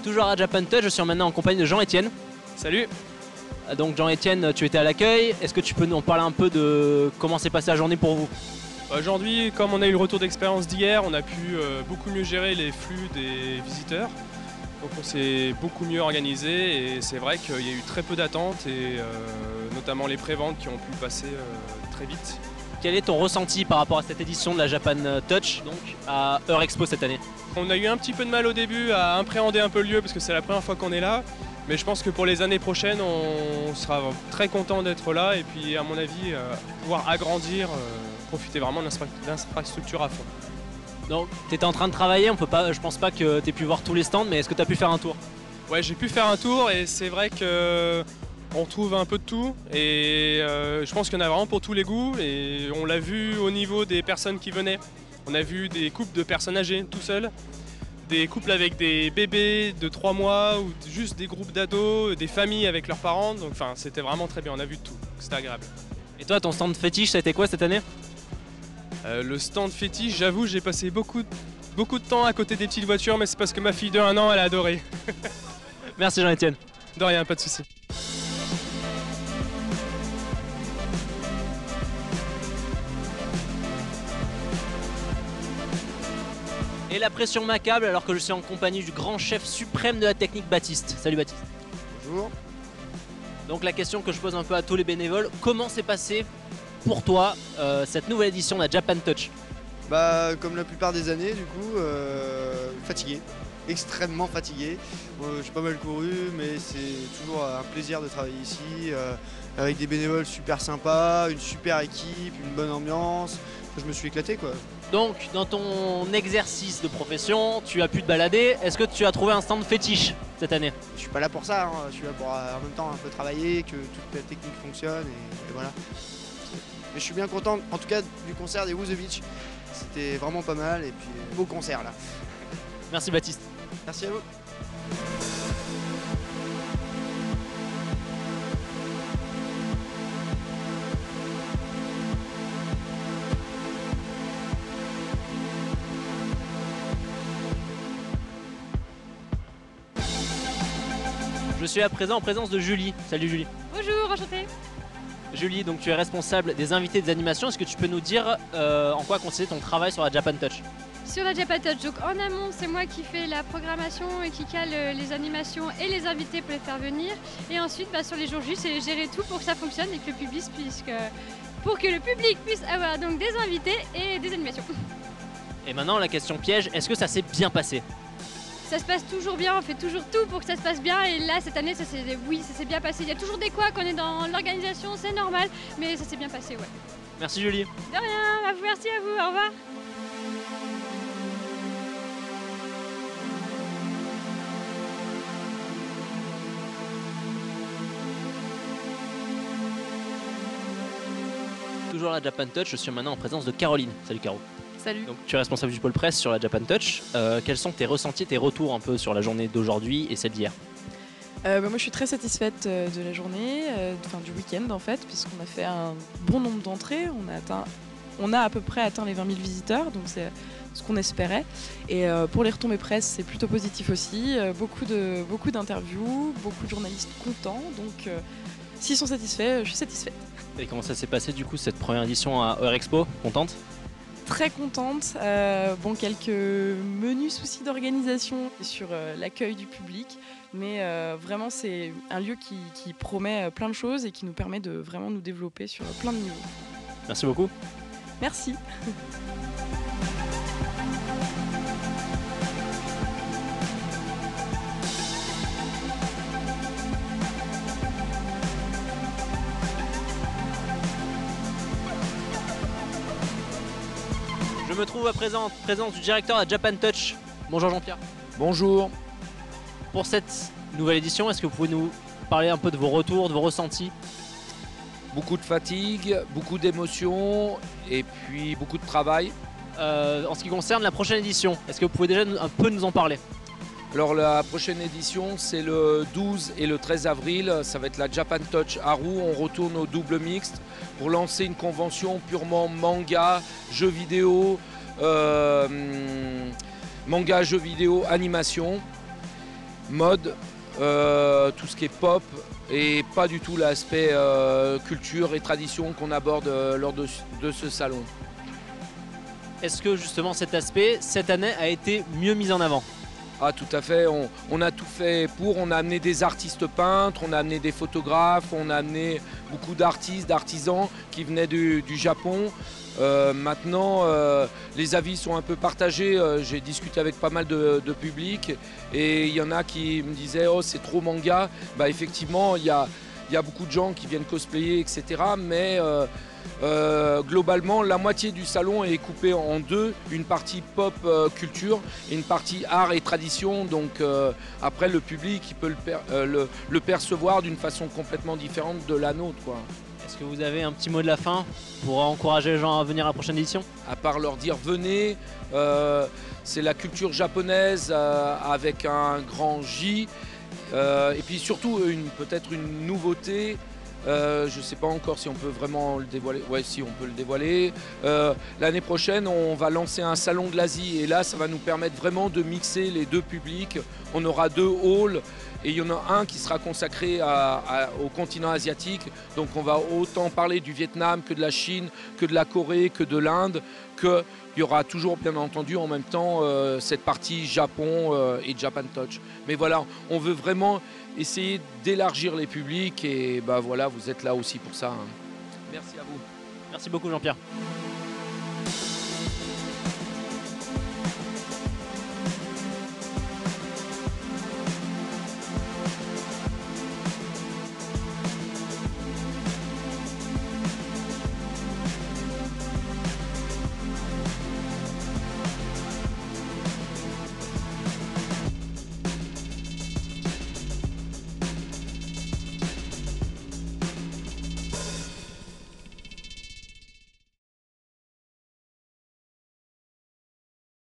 Toujours à Japan Touch, je suis maintenant en compagnie de Jean-Étienne. Salut. Donc Jean-Étienne, tu étais à l'accueil. Est-ce que tu peux nous en parler un peu de comment s'est passée la journée pour vous? Aujourd'hui, comme on a eu le retour d'expérience d'hier, on a pu beaucoup mieux gérer les flux des visiteurs. Donc on s'est beaucoup mieux organisé et c'est vrai qu'il y a eu très peu d'attentes et notamment les préventes qui ont pu passer très vite. Quel est ton ressenti par rapport à cette édition de la Japan Touch, donc à Eurexpo cette année? On a eu un petit peu de mal au début à appréhender un peu le lieu parce que c'est la première fois qu'on est là. Mais je pense que pour les années prochaines, on sera très content d'être là et puis à mon avis, pouvoir agrandir, profiter vraiment de l'infrastructure à fond. Donc tu étais en train de travailler, je pense pas que tu aies pu voir tous les stands, mais est-ce que tu as pu faire un tour? Ouais, j'ai pu faire un tour et c'est vrai que on trouve un peu de tout et je pense qu'il y en a vraiment pour tous les goûts et on l'a vu au niveau des personnes qui venaient. On a vu des couples de personnes âgées tout seuls, des couples avec des bébés de 3 mois ou juste des groupes d'ados, des familles avec leurs parents. Donc enfin, c'était vraiment très bien, on a vu de tout, c'était agréable. Et toi, ton stand fétiche, ça a été quoi cette année? Le stand fétiche, j'avoue, j'ai passé beaucoup de temps à côté des petites voitures, mais c'est parce que ma fille de 1 an, elle a adoré. Merci Jean-Étienne. De rien, pas de souci. Et la pression m'accable alors que je suis en compagnie du grand chef suprême de la technique, Baptiste. Salut Baptiste. Bonjour. Donc la question que je pose un peu à tous les bénévoles, comment s'est passé pour toi cette nouvelle édition de la Japan Touch? Bah, comme la plupart des années, du coup, fatigué, extrêmement fatigué. J'ai pas mal couru, mais c'est toujours un plaisir de travailler ici, avec des bénévoles super sympas, une super équipe, une bonne ambiance. Je me suis éclaté quoi. Donc dans ton exercice de profession, tu as pu te balader. Est-ce que tu as trouvé un stand fétiche cette année? Je suis pas là pour ça, hein. Je suis là pour en même temps un peu travailler, que toute la technique fonctionne et voilà. Mais je suis bien content, en tout cas du concert des Woozovich. C'était vraiment pas mal et puis beau concert là. Merci Baptiste. Merci à vous. Je suis à présent en présence de Julie. Salut Julie. Bonjour, enchantée. Julie, donc tu es responsable des invités des animations. Est-ce que tu peux nous dire en quoi consistait ton travail sur la Japan Touch? Sur la Japan Touch, donc en amont, c'est moi qui fais la programmation et qui cale les animations et les invités pour les faire venir. Et ensuite, sur les jours J, c'est gérer tout pour que ça fonctionne et que le public puisse avoir donc des invités et des animations. Et maintenant, la question piège, est-ce que ça s'est bien passé? Ça se passe toujours bien, on fait toujours tout pour que ça se passe bien et là cette année ça s'est bien passé. Il y a toujours des couacs, on est dans l'organisation, c'est normal, mais ça s'est bien passé, ouais. Merci Julie. De rien, merci à vous, au revoir. Toujours à la Japan Touch, je suis maintenant en présence de Caroline. Salut Caro. Salut. Donc, tu es responsable du pôle presse sur la Japan Touch. Quels sont tes ressentis, tes retours un peu sur la journée d'aujourd'hui et celle d'hier? Moi je suis très satisfaite de la journée, du week-end en fait, puisqu'on a fait un bon nombre d'entrées. On a à peu près atteint les 20 000 visiteurs, donc c'est ce qu'on espérait. Et pour les retombées presse, c'est plutôt positif aussi. Beaucoup d'interviews, beaucoup de journalistes contents. Donc s'ils sont satisfaits, je suis satisfaite. Et comment ça s'est passé du coup cette première édition à Eurexpo? Contente? Très contente. Quelques menus soucis d'organisation sur l'accueil du public, mais vraiment c'est un lieu qui promet plein de choses et qui nous permet de vraiment nous développer sur plein de niveaux. Merci beaucoup. Merci. Je me trouve à présence du directeur de la Japan Touch. Bonjour Jean-Pierre. Bonjour. Pour cette nouvelle édition, est-ce que vous pouvez nous parler un peu de vos retours, de vos ressentis? Beaucoup de fatigue, beaucoup d'émotions et puis beaucoup de travail. En ce qui concerne la prochaine édition, est-ce que vous pouvez déjà un peu nous en parler? Alors la prochaine édition c'est le 12 et le 13 avril, ça va être la Japan Touch à Roux, on retourne au double mixte pour lancer une convention purement manga, jeux vidéo, animation. mode, tout ce qui est pop et pas du tout l'aspect culture et tradition qu'on aborde lors de ce salon. Est-ce que justement cet aspect, cette année, a été mieux mis en avant? Ah tout à fait, on a tout fait pour, on a amené des artistes peintres, on a amené des photographes, on a amené beaucoup d'artistes, d'artisans qui venaient du Japon. Maintenant, les avis sont un peu partagés, j'ai discuté avec pas mal de public et il y en a qui me disaient « Oh c'est trop manga ». Bah, effectivement, il y a beaucoup de gens qui viennent cosplayer, etc. Mais globalement, la moitié du salon est coupée en deux, une partie pop culture et une partie art et tradition. Donc après, le public il peut le percevoir d'une façon complètement différente de la nôtre, quoi. Est-ce que vous avez un petit mot de la fin pour encourager les gens à venir à la prochaine édition? À part leur dire venez, c'est la culture japonaise avec un grand J. Et puis surtout peut-être une nouveauté. Je ne sais pas encore si on peut vraiment le dévoiler. Ouais, si on peut le dévoiler. L'année prochaine, on va lancer un salon de l'Asie et là, ça va nous permettre vraiment de mixer les deux publics. On aura 2 halls et il y en a un qui sera consacré au continent asiatique. Donc on va autant parler du Vietnam que de la Chine, que de la Corée, que de l'Inde, qu'il y aura toujours bien entendu en même temps cette partie Japon et Japan Touch. Mais voilà, on veut vraiment essayer d'élargir les publics et bah voilà, vous êtes là aussi pour ça. Hein. Merci à vous. Merci beaucoup Jean-Pierre.